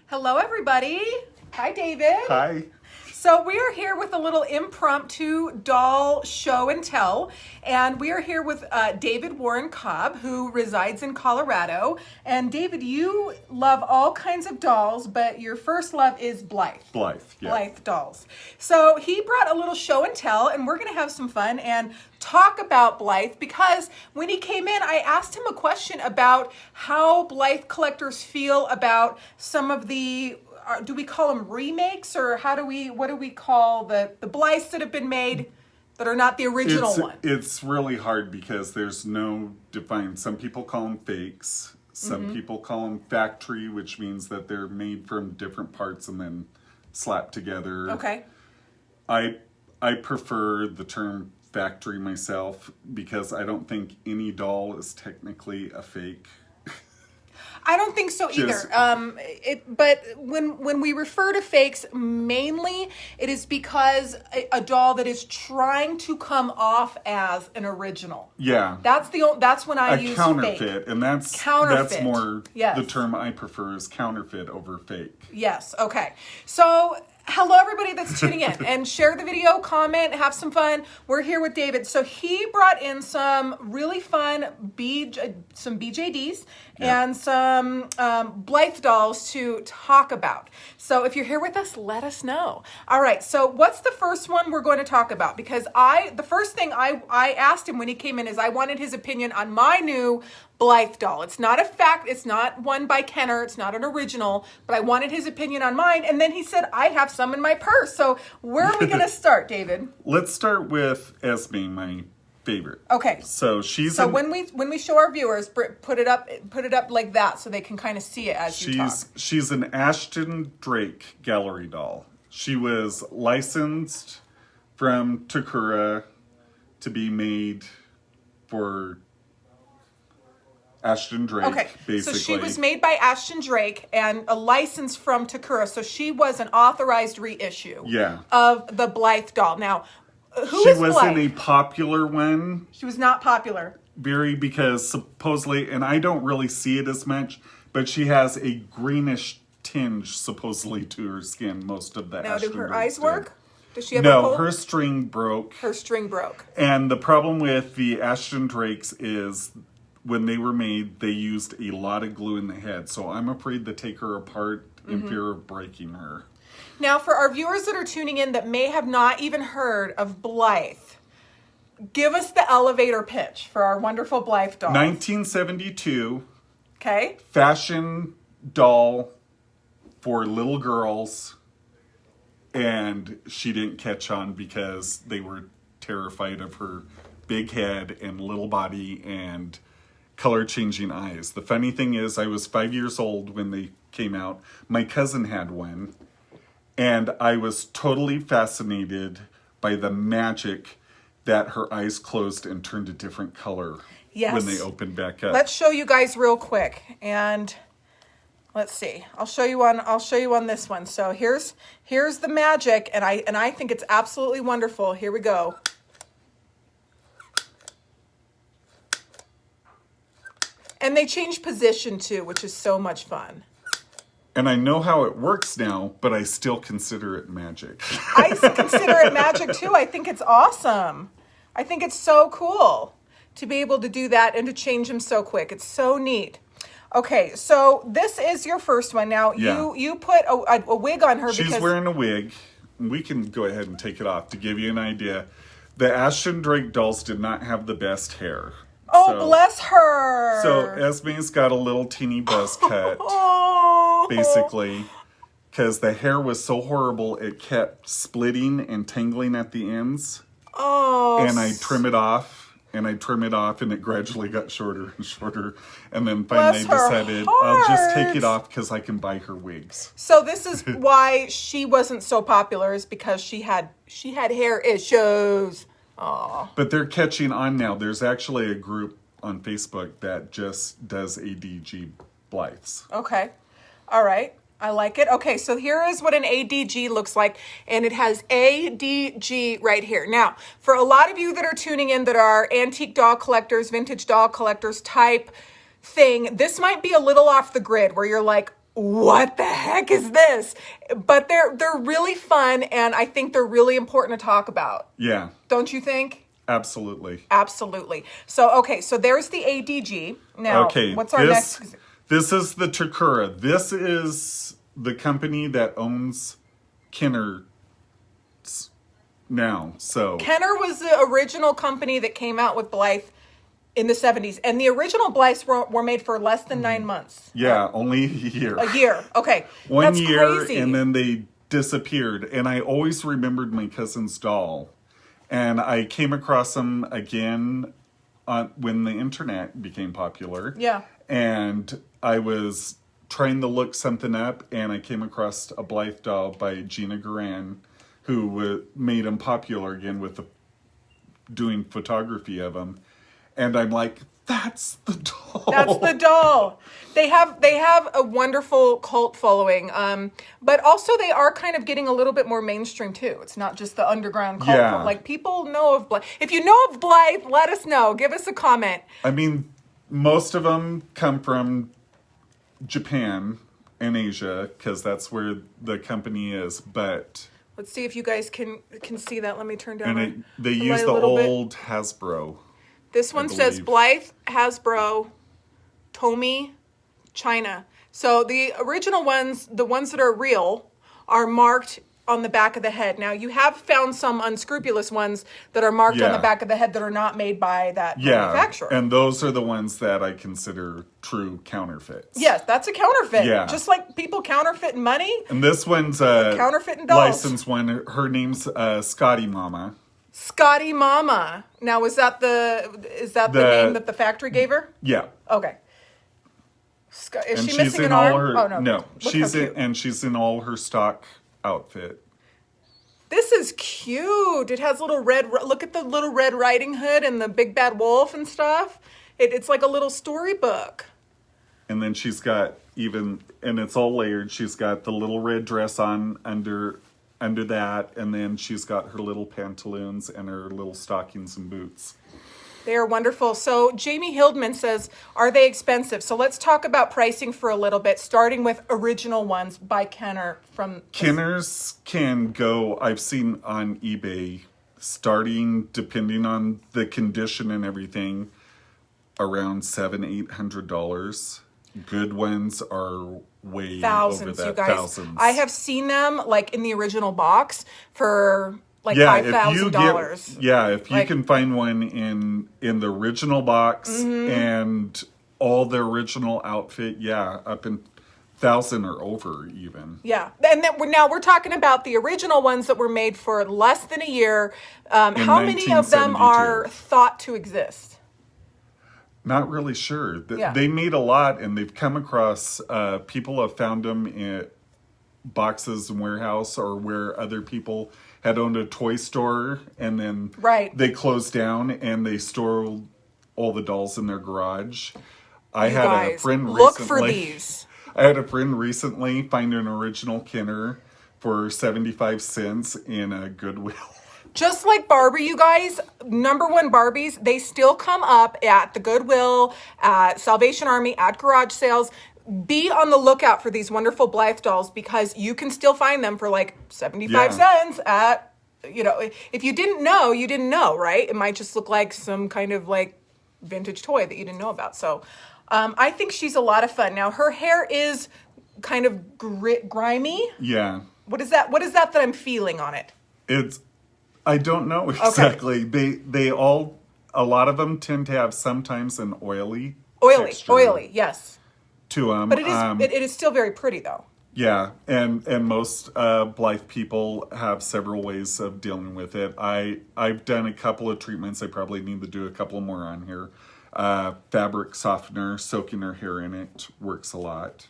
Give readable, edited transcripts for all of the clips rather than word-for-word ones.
Hello, everybody. Hi, David. Hi. So we are here with a little impromptu doll show and tell, and we are here with David Warren Cobb, who resides in Colorado. And David, you love all kinds of dolls, but your first love is Blythe. Blythe, yeah. Blythe dolls. So he brought a little show and tell, and we're going to have some fun and talk about Blythe, because when he came in, I asked him a question about how Blythe collectors feel about some of the do we call them remakes, or what do we call the Blythes that have been made that are not the original one? It's really hard because there's no defined. Some people call them fakes. Some people call them factory, which means that they're made from different parts and then slapped together. Okay. I prefer the term factory myself because I don't think any doll is technically a fake. I don't think so either. But when we refer to fakes, mainly it is because a doll that is trying to come off as an original. Yeah, that's when I use counterfeit, fake. and that's more the term I prefer is counterfeit over fake. Yes. Okay. So. Hello, everybody that's tuning in, and share the video, comment, have some fun. We're here with David. So he brought in some really fun some BJDs and some Blythe dolls to talk about. So if you're here with us, let us know. All right. So what's the first one we're going to talk about? Because the first thing I asked him when he came in is I wanted his opinion on my new Blythe doll. It's not a fact. It's not one by Kenner. It's not an original, but I wanted his opinion on mine. And then he said, I have some in my purse. So where are we going to start, David? Let's start with Esme, my favorite. Okay. So when we show our viewers, put it up like that so they can kind of see it as you talk. She's an Ashton Drake gallery doll. She was licensed from Takura to be made for Ashton Drake, okay, basically. So she was made by Ashton Drake and a license from Takura. So she was an authorized reissue of the Blythe doll. Now, who is Blythe? She wasn't a popular one. She was not popular. Because supposedly, and I don't really see it as much, but she has a greenish tinge supposedly to her skin. Most of the Now, Ashton do her Drake eyes work? Does she have a pole? No, her string broke. Her string broke. And the problem with the Ashton Drakes is when they were made, they used a lot of glue in the head. So I'm afraid to take her apart in fear of breaking her. Now, for our viewers that are tuning in that may have not even heard of Blythe, give us the elevator pitch for our wonderful Blythe doll. 1972. Okay. Fashion doll for little girls. And she didn't catch on because they were terrified of her big head and little body and color-changing eyes. The funny thing is, I was 5 years old when they came out. My cousin had one, and I was totally fascinated by the magic that her eyes closed and turned a different color when they opened back up. Let's show you guys real quick, and let's see. I'll show you on this one. So here's the magic, and I think it's absolutely wonderful. Here we go. And they change position too, which is so much fun. And I know how it works now, but I still consider it magic. I consider it magic too. I think it's awesome. I think it's so cool to be able to do that and to change them so quick. It's so neat. Okay, so this is your first one. Now, you put a wig on her. She's wearing a wig. We can go ahead and take it off to give you an idea. The Ashton Drake dolls did not have the best hair. Oh, bless her. So Esme's got a little teeny buzz cut, basically, because the hair was so horrible it kept splitting and tangling at the ends. Oh. And I trim it off, and it gradually got shorter and shorter. And then finally I decided I'll just take it off because I can buy her wigs. So this is why she wasn't so popular, is because she had hair issues. Aww. But they're catching on now. There's actually a group on Facebook that just does ADG Blythes. Okay. All right. I like it. Okay, so here is what an ADG looks like, and it has ADG right here. Now, for a lot of you that are tuning in that are antique doll collectors, vintage doll collectors type thing, this might be a little off the grid where you're like, what the heck is this? But they're really fun, and I think they're really important to talk about. Yeah. Don't you think? Absolutely. Absolutely. So, okay, so there's the ADG. Now, what's our next? This is the Takura. This is the company that owns Kenner now. So Kenner was the original company that came out with Blythe in the 70s. And the original Blythes were made for less than 9 months. Yeah, only a year. A year. Okay. One That's year, crazy. and then they disappeared. And I always remembered my cousin's doll. And I came across them again when the internet became popular. Yeah. And I was trying to look something up, and I came across a Blythe doll by Gina Garan, who made him popular again with doing photography of him. And I'm like, that's the doll. That's the doll. They have a wonderful cult following, but also they are kind of getting a little bit more mainstream too. It's not just the underground cult. Yeah. Like, people know of Blythe. If you know of Blythe, let us know. Give us a comment. I mean, most of them come from Japan and Asia, because that's where the company is. But let's see if you guys can see that. Let me turn down. they use the old Hasbro. This one says Blythe, Hasbro, Tomy, China. So the original ones, the ones that are real, are marked on the back of the head. Now, you have found some unscrupulous ones that are marked on the back of the head that are not made by that manufacturer. And those are the ones that I consider true counterfeits. Yes, that's a counterfeit. Yeah. Just like people counterfeit money. And this one's a counterfeiting dolls. licensed one. Her name's Scotty Mama. Scotty Mama. Now, is that the name that the factory gave her? Yeah. Okay. Is and she missing an arm? Oh no. She's in all her stock outfit. This is cute. It has little red. Look at the little Red Riding Hood and the Big Bad Wolf and stuff. It's like a little storybook. And then she's got and it's all layered. She's got the little red dress on under that, and then she's got her little pantaloons and her little stockings and boots. They are wonderful. So Jamie Hildman says, are they expensive? So let's talk about pricing for a little bit, starting with original ones by Kenner. Kenners can go, I've seen on eBay, starting, depending on the condition and everything, around $700-800. Good ones are way over that. You guys. Thousands. I have seen them like in the original box for like $5,000. If you can find one in the original box and all the original outfit, up in 1,000 or over even. Yeah, and then we're talking about the original ones that were made for less than a year. How many of them are thought to exist? Not really sure. They made a lot, and they've come across, people have found them in boxes and warehouse, or where other people had owned a toy store, and then they closed down and they store all the dolls in their garage. I had a friend recently. Look for these. I had a friend recently find an original Kenner for 75 cents in a Goodwill. Just like Barbie, you guys, number one Barbies, they still come up at the Goodwill, at Salvation Army, at garage sales. Be on the lookout for these wonderful Blythe dolls, because you can still find them for like 75 cents at, if you didn't know, you didn't know, right? It might just look like some kind of like vintage toy that you didn't know about. So I think she's a lot of fun. Now, her hair is kind of grimy. Yeah. What is that I'm feeling on it? I don't know exactly. Okay. A lot of them tend to have sometimes an oily, yes. To them. But it is still very pretty though. Yeah, and most Blythe people have several ways of dealing with it. I've done a couple of treatments. I probably need to do a couple more on here. Fabric softener, soaking her hair in it works a lot.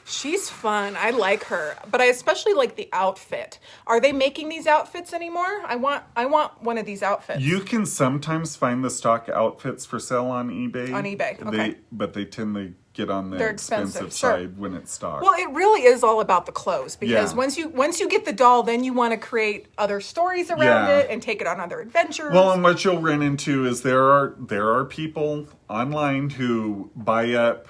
She's fun. I like her, but I especially like the outfit. Are they making these outfits anymore? I want one of these outfits. You can sometimes find the stock outfits for sale on eBay. Okay. But they tend to get on the expensive side when it's stocked. Well, it really is all about the clothes, because once you get the doll, then you want to create other stories around it and take it on other adventures. Well, and what you'll run into is there are people online who buy up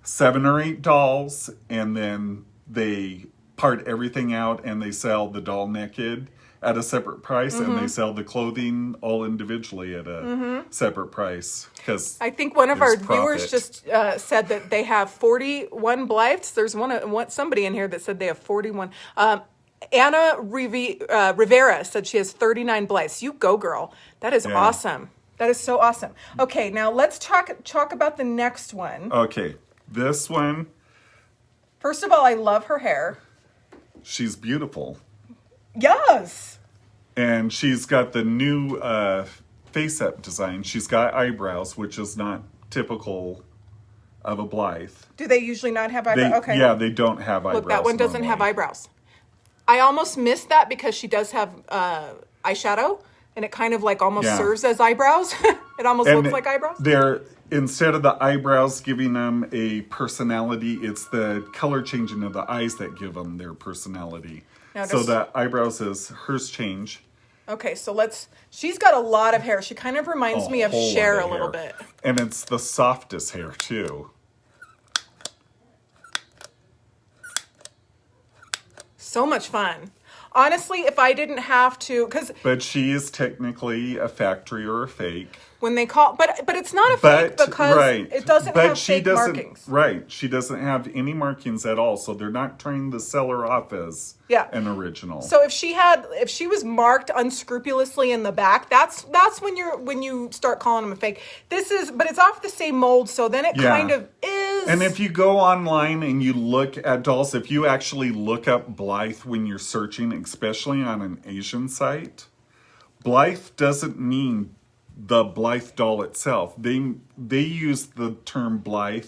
7 or 8 dolls, and then they part everything out and they sell the doll naked at a separate price, and they sell the clothing all individually at a separate price. Because I think one of our there's viewers profit. just said that they have 41 Blythes. There's somebody in here that said they have 41. Anna Rivera said she has 39 Blythes. You go, girl. That is awesome. That is so awesome. Okay, now let's talk about the next one. Okay, this one, First of all, I love her hair. she's beautiful. Yes. And she's got the new face-up design. She's got eyebrows, which is not typical of a Blythe. Do they usually not have eyebrows? Okay. Yeah, they don't have eyebrows. Look, that one doesn't have normally. eyebrows. I almost missed that because she does have eyeshadow, and it kind of like almost serves as eyebrows. It almost looks like eyebrows. They're, instead of the eyebrows giving them a personality, it's the color changing of the eyes that give them their personality. Now So does- the eyebrows is hers change. Okay, so she's got a lot of hair. She kind of reminds me of whole lot Cher of a little hair. bit. And it's the softest hair, too. So much fun. Honestly, if I didn't have to, because But she is technically a factory or a fake. when they call, but it's not a But fake because it doesn't have she fake doesn't, markings. Right. She doesn't have any markings at all. So they're not trying to sell her off as an original. So if she was marked unscrupulously in the back, that's when you start calling them a fake. But it's off the same mold, so then it kind of is. And if you go online and you look at dolls, if you actually look up Blythe when you're searching, especially on an Asian site, Blythe doesn't mean the Blythe doll itself. They use the term Blythe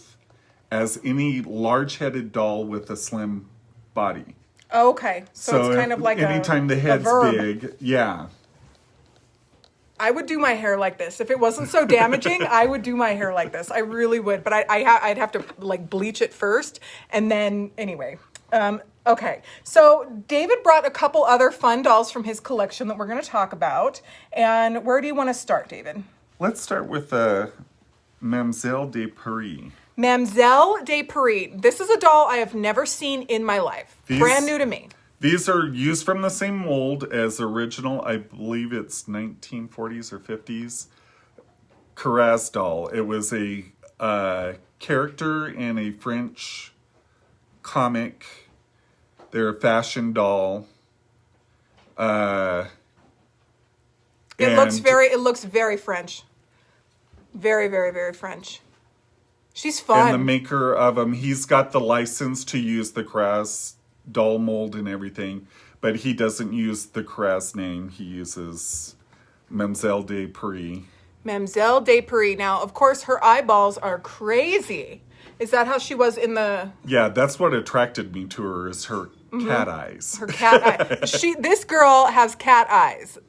as any large-headed doll with a slim body. Oh, okay, so it's kind of like anytime the head's big, I would do my hair like this. If it wasn't so damaging, I would do my hair like this. I really would. But I'd have to like bleach it first. And then, anyway. Okay. So David brought a couple other fun dolls from his collection that we're going to talk about. And where do you want to start, David? Let's start with Mademoiselle de Paris. Mademoiselle de Paris. This is a doll I have never seen in my life. Brand new to me. These are used from the same mold as original. I believe it's 1940s or 50s. Carraz doll. It was a character in a French comic. They're a fashion doll. It looks very French. Very, very, very French. She's fun. And the maker of them, he's got the license to use the Carraz doll mold and everything, but he doesn't use the Carraz name. He uses Mademoiselle de Paris. Mademoiselle de Paris. Now, of course, her eyeballs are crazy. Is that how she was in the... Yeah, that's what attracted me to her, is her cat eyes. Her cat eyes. This girl has cat eyes.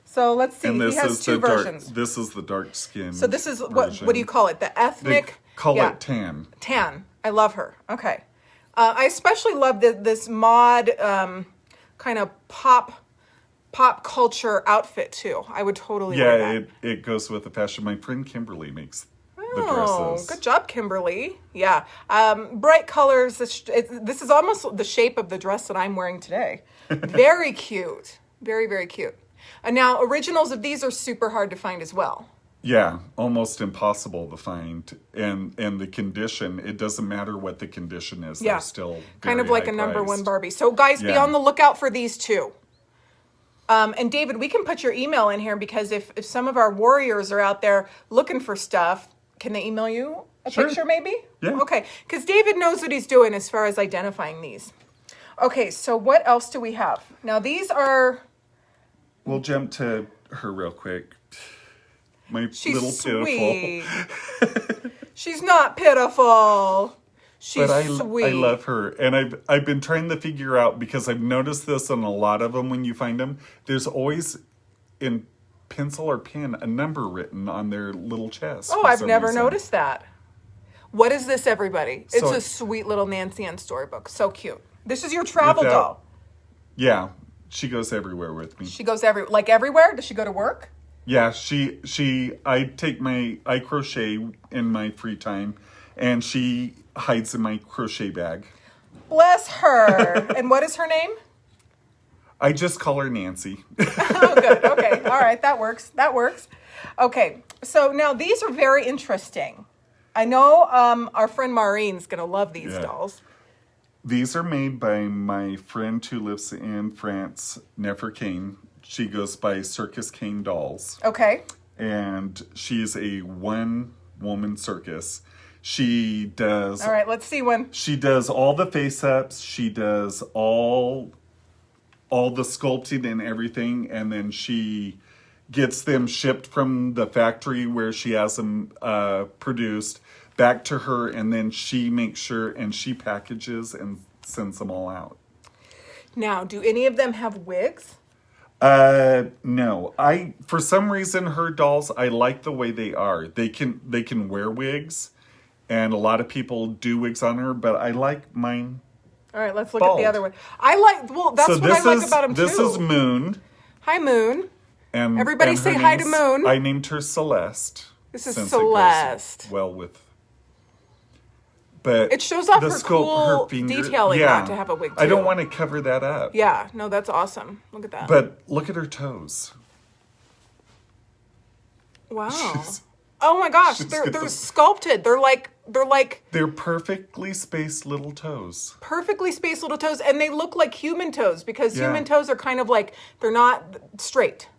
So let's see. And He has two versions. This is the dark skin. So this is, what do you call it? The ethnic... They call it tan. Tan. I love her. Okay. I especially love this mod kind of pop culture outfit too. I would totally wear that. Yeah, it goes with the fashion. My friend Kimberly makes the Oh, dresses. good job, Kimberly. Yeah. Bright colors. This is almost the shape of the dress that I'm wearing today. Very cute. Very, very cute. And now, originals of these are super hard to find as well. Yeah, almost impossible to find. And the condition, it doesn't matter what the condition is. Yeah. They're still Kind of very like a number high-priced. one Barbie. So, guys, be Yeah. on the lookout for these too. And David, we can put your email in here because if some of our warriors are out there looking for stuff, can they email you a picture maybe? Yeah. Okay, because David knows what he's doing as far as identifying these. Okay, so what else do we have? Now these are... We'll jump to her real quick. My She's little sweet. pitiful. She's not pitiful. She's But sweet. I love her. And I've been trying to figure out, because I've noticed this on a lot of them when you find them, there's always in pencil or pen a number written on their little chest. Oh, for I've some never reason. noticed that. What is this, everybody? It's So- a sweet little Nancy Ann storybook. So cute. This is your travel Without- doll. Yeah, she goes everywhere with me. She goes everywhere? Does she go to work? Yeah, I crochet in my free time, And she hides in my crochet bag. Bless her. And what is her name? I just call her Nancy. Oh, good. Okay. All right. That works. That works. Okay. So now these are very interesting. I know our friend Maureen's going to love these dolls. These are made by my friend who lives in France, Nefer Kane. She goes by Circus Kane Dolls. Okay. And she's a one-woman circus. She does... All right. Let's see one. She does all the face-ups. She does all the sculpting and everything, and then she gets them shipped from the factory where she has them produced back to her, and then she makes sure and she packages and sends them all out. Now, do any of them have wigs? No. For some reason, her dolls, I like the way they are. They can wear wigs, and a lot of people do wigs on her, but I like mine. All right, let's look bald. at the other one. That's what I like about them too. This is Moon. Hi, Moon. And everybody and say hi to Moon. I named her Celeste. This is Celeste. But it shows off the her scope, cool her finger, detailing not to have a wig too. I don't want to cover that up. Yeah, no, that's awesome. Look at that. But look at her toes. Wow. Oh my gosh, they're sculpted. They're perfectly spaced little toes. Perfectly spaced little toes, and they look like human toes because human toes are kind of like they're not straight.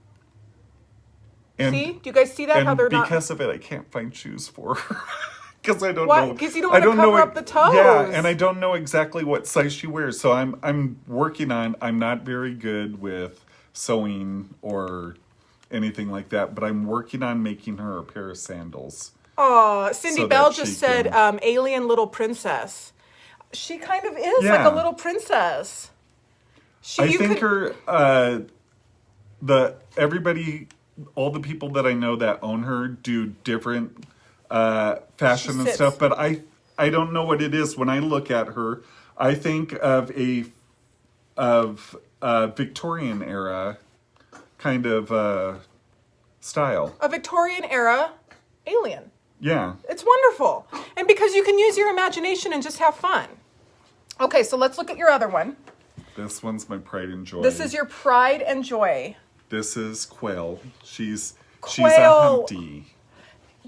And, see? Do you guys see that? How they're not? Because of it, I can't find shoes for her. Because I don't Why? know. Because you don't want to cover up the toes. Yeah, and I don't know exactly what size she wears. So I'm working on. I'm not very good with sewing or anything like that, but I'm working on making her a pair of sandals. Oh, Cindy Bell just said alien little princess. She kind of is like a little princess. I think her all the people that I know that own her do different fashion and stuff, but I don't know what it is. When I look at her, I think of a Victorian era kind of style. A Victorian era alien. Yeah. It's wonderful. And because you can use your imagination and just have fun. Okay, so let's look at your other one. This one's my pride and joy. This is your pride and joy. This is Quill. She's a Humpty.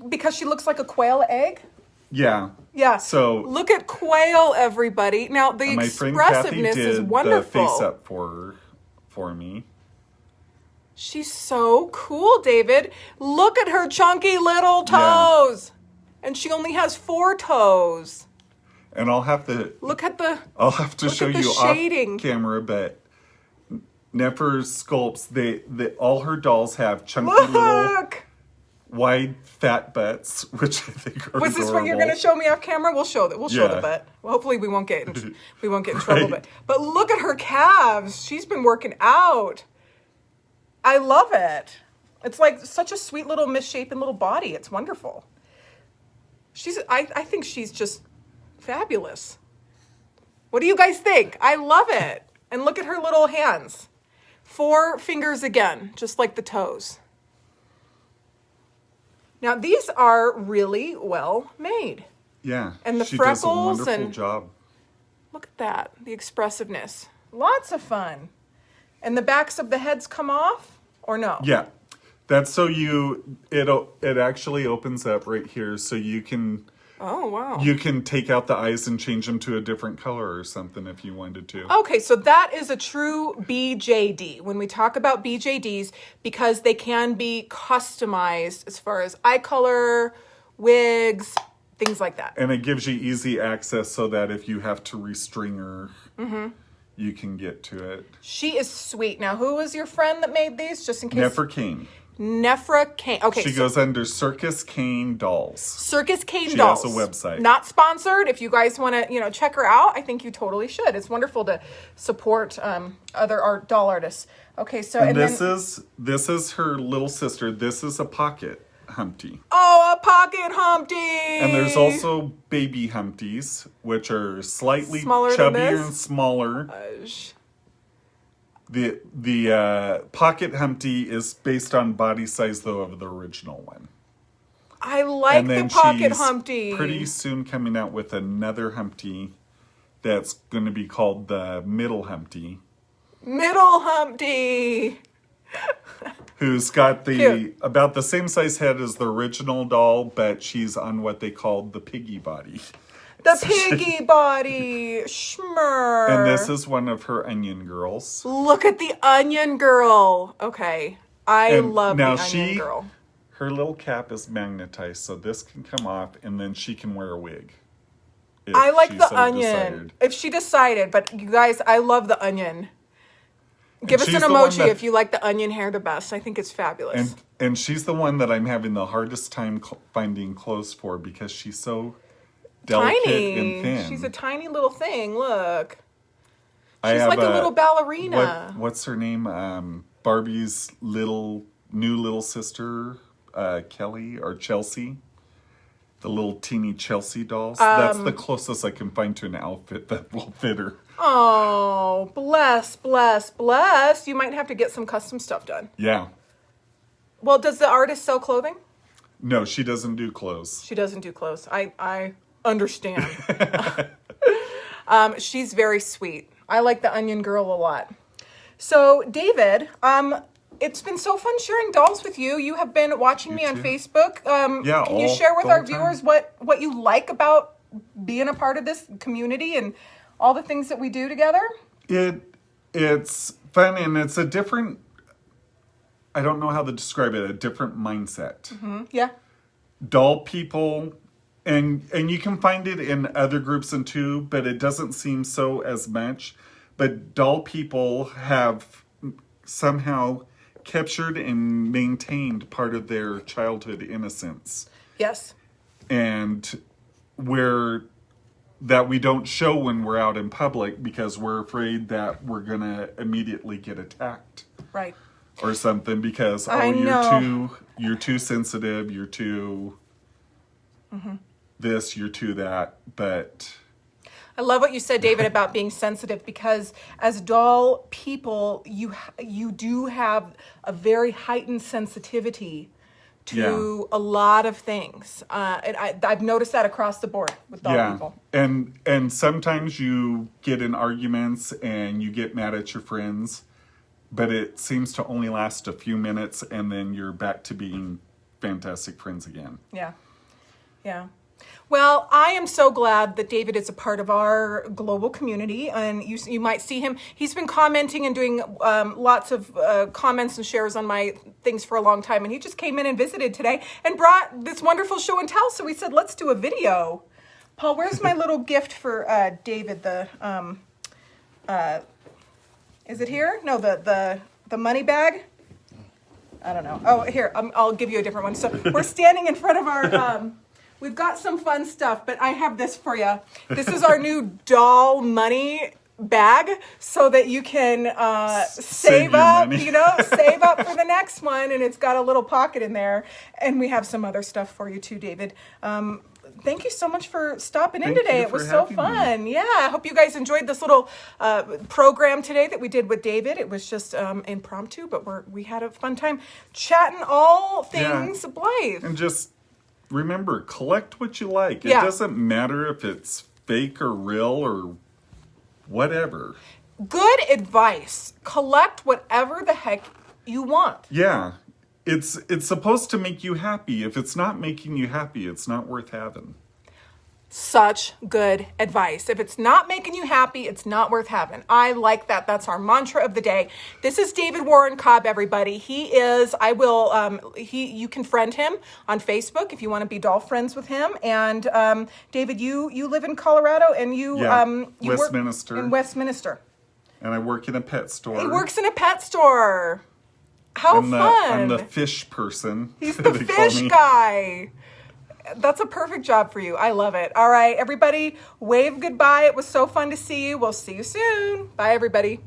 Because she looks like a quail egg? Yeah. Yeah. So look at Quail, everybody. Now the expressiveness is wonderful. The face up for me. She's so cool, David. Look at her chunky little toes. Yeah. And she only has 4 toes. And I'll have to I'll have to show you shading. Off camera, but Nefer's sculpts, all her dolls have chunky little wide fat butts, which I think are Was this what you're going to show me off camera? We'll show that. We'll show the butt. Well, hopefully we won't get in trouble. But look at her calves. She's been working out. I love it. It's like such a sweet little misshapen little body. It's wonderful. I think she's just fabulous. What do you guys think? I love it. And look at her little hands. 4 fingers again, just like the toes. Now, these are really well made. Yeah. And the she freckles does a wonderful job. Look at that, the expressiveness. Lots of fun. And the backs of the heads come off, or no? Yeah. That's so it actually opens up right here so you can... Oh, wow. You can take out the eyes and change them to a different color or something if you wanted to. Okay, so that is a true BJD. When we talk about BJDs, because they can be customized as far as eye color, wigs, things like that. And it gives you easy access so that if you have to restring her, you can get to it. She is sweet. Now, who was your friend that made these? Just in case. Nefer Kane. Nefer Kane. Okay, she goes under Circus Kane Dolls. Circus Kane Dolls. She has a website. Not sponsored. If you guys want to, check her out, I think you totally should. It's wonderful to support other doll artists. Okay, so this is her little sister. This is a pocket Humpty. Oh, a pocket Humpty. And there's also baby Humpties, which are slightly smaller chubbier and smaller. The pocket Humpty is based on body size, though, of the original one. I like the pocket Humpty. Pretty soon coming out with another Humpty that's going to be called the Middle Humpty. Middle Humpty. Who's got Cute. about the same size head as the original doll, but she's on what they called the piggy body. The piggy body. Schmurr. And this is one of her onion girls. Look at the onion girl. Okay. I love the onion girl. Her little cap is magnetized, so this can come off, and then she can wear a wig. I like the onion. If she decided, but you guys, I love the onion. Give us an emoji if you like the onion hair the best. I think it's fabulous. And she's the one that I'm having the hardest time finding clothes for because she's so delicate and thin. She's a tiny little thing. Look. She's like a little ballerina. What's her name? Barbie's new little sister, Kelly or Chelsea. The little teeny Chelsea dolls. That's the closest I can find to an outfit that will fit her. Oh, bless, bless, bless. You might have to get some custom stuff done. Yeah. Well, does the artist sell clothing? No, she doesn't do clothes. She doesn't do clothes. I understand. She's very sweet. I like the onion girl a lot. So, David, it's been so fun sharing dolls with you. You have been watching me on Facebook. Can you share with our viewers what you like about being a part of this community and all the things that we do together? It's fun, and it's a different, I don't know how to describe it, a different mindset. Mm-hmm. Yeah. Doll people, and you can find it in other groups and too, but it doesn't seem so as much. But doll people have somehow captured and maintained part of their childhood innocence. Yes. And that we don't show when we're out in public because we're afraid that we're going to immediately get attacked. Right. Or something because, you're too sensitive, you're too this, you're too that, but... I love what you said, David, about being sensitive because as doll people, you do have a very heightened sensitivity to a lot of things. And I've noticed that across the board with doll people. And sometimes you get in arguments and you get mad at your friends, but it seems to only last a few minutes and then you're back to being fantastic friends again. Yeah. Yeah. Well, I am so glad that David is a part of our global community, and you might see him. He's been commenting and doing lots of comments and shares on my things for a long time, and he just came in and visited today and brought this wonderful show and tell, so we said, let's do a video. Paul, where's my little gift for David? Is it here? No, the money bag? I don't know. Oh, here, I'll give you a different one. So we're standing in front of our... We've got some fun stuff, but I have this for you. This is our new doll money bag so that you can save up, save up for the next one. And it's got a little pocket in there. And we have some other stuff for you too, David. Thank you so much for stopping in today. It was so fun. Yeah, I hope you guys enjoyed this little program today that we did with David. It was just impromptu, but we had a fun time chatting all things Blythe. And just... remember, collect what you like. It doesn't matter if it's fake or real or whatever. Good advice. Collect whatever the heck you want. Yeah. It's supposed to make you happy. If it's not making you happy, it's not worth having. Such good advice. If it's not making you happy, it's not worth having. I like that. That's our mantra of the day. This is David Warren Cobb, everybody. He is, you can friend him on Facebook if you want to be doll friends with him. And David, you live in Colorado and you Westminster. Work in Westminster. And I work in a pet store. He works in a pet store. How fun. I'm the fish person. He's the fish guy. That's a perfect job for you. I love it. All right, everybody, wave goodbye. It was so fun to see you. We'll see you soon. Bye, everybody.